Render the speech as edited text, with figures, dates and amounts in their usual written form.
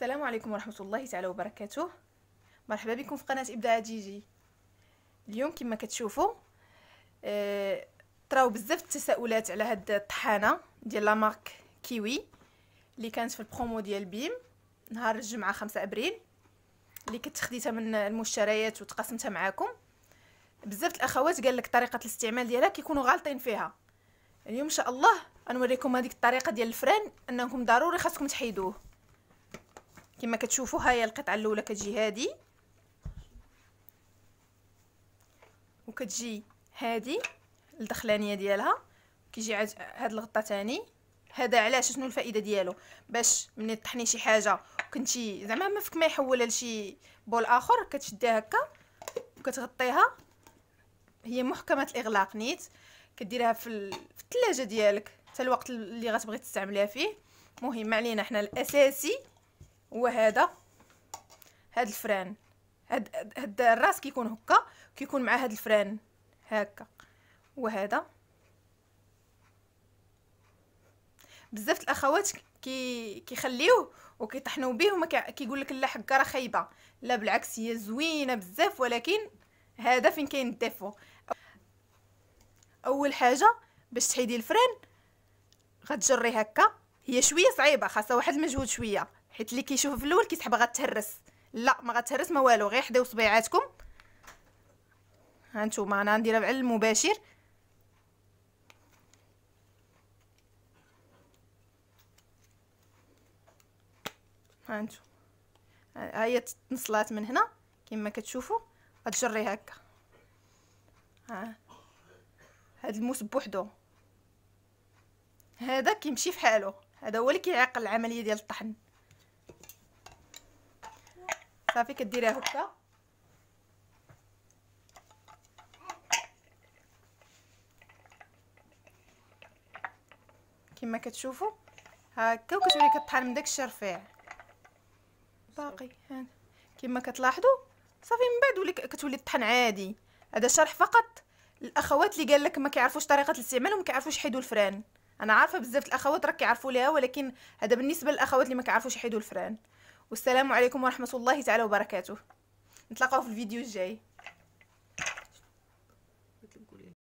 السلام عليكم ورحمة الله تعالى وبركاته. مرحبا بكم في قناة إبداع جيجي. اليوم كما كتشوفوا طراو بزاف التساؤلات على هاد الطحانة ديال لا مارك كيوي اللي كانت في البرومو ديال بيم نهار الجمعة 5 ابريل، اللي كنت خديتها من المشتريات وتقاسمتها معاكم. بزاف الاخوات قال لك طريقة الاستعمال ديالها كيكونوا غالطين فيها. اليوم ان شاء الله غنوريكم هذيك الطريقة ديال الفران، انكم ضروري خاصكم تحيدوه. كما كتشوفوا ها هي القطعه الاولى كتجي هادي، وكتجي هادي الدخلانيه ديالها، كيجي هاد الغطاء تاني. هذا علاش شنو الفائده ديالو؟ باش ملي طحني شي حاجه كنتي زعما ما فيك ما يحولها لشي بول اخر، كتشديها هكا وكتغطيها. هي محكمه الاغلاق نيت، كديرها في الثلاجه ديالك حتى الوقت اللي غتبغي تستعمليها فيه. مهم علينا حنا الاساسي هو هذا الفران. هاد الراس كيكون هكا، كيكون مع هاد الفران هكا. وهذا بزاف الاخوات كيخليوه وكيطحنوا به وما كيقول لك لا حكا راه خايبه. لا بالعكس، هي زوينه بزاف، ولكن هذا فين كاين الديفو. اول حاجه باش تحيدي الفران غتجري هكا. هي شويه صعيبه، خاصها واحد المجهود شويه، حيت اللي كيشوف في الاول كيتحب غتهرس. لا ما غتهرس ما والو، غير حداو صبيعاتكم. ها نتوما انا نديرها على المباشر. ها نتوما ها هي تنصلات من هنا كما كتشوفوا، غتجري هكا. ها هاد الموس بوحدو هذا كيمشي في حاله، هذا هو اللي كيعيقل العمليه ديال الطحن. صافي كديريها هكا كما كتشوفوا هكا، وكتولي كطحن من داكشي رفيع باقي. هذا كما كتلاحظوا صافي من بعد ولي كتولي تطحن عادي. هذا شرح فقط الاخوات اللي قال لك ما كيعرفوش طريقه الاستعمال وما كيعرفوش يحيدوا الفران. انا عارفه بزاف الاخوات راه كيعرفوا ليها، ولكن هذا بالنسبه للاخوات اللي ما كيعرفوش يحيدوا الفران. والسلام عليكم ورحمه الله تعالى وبركاته. نتلاقاو في الفيديو الجاي.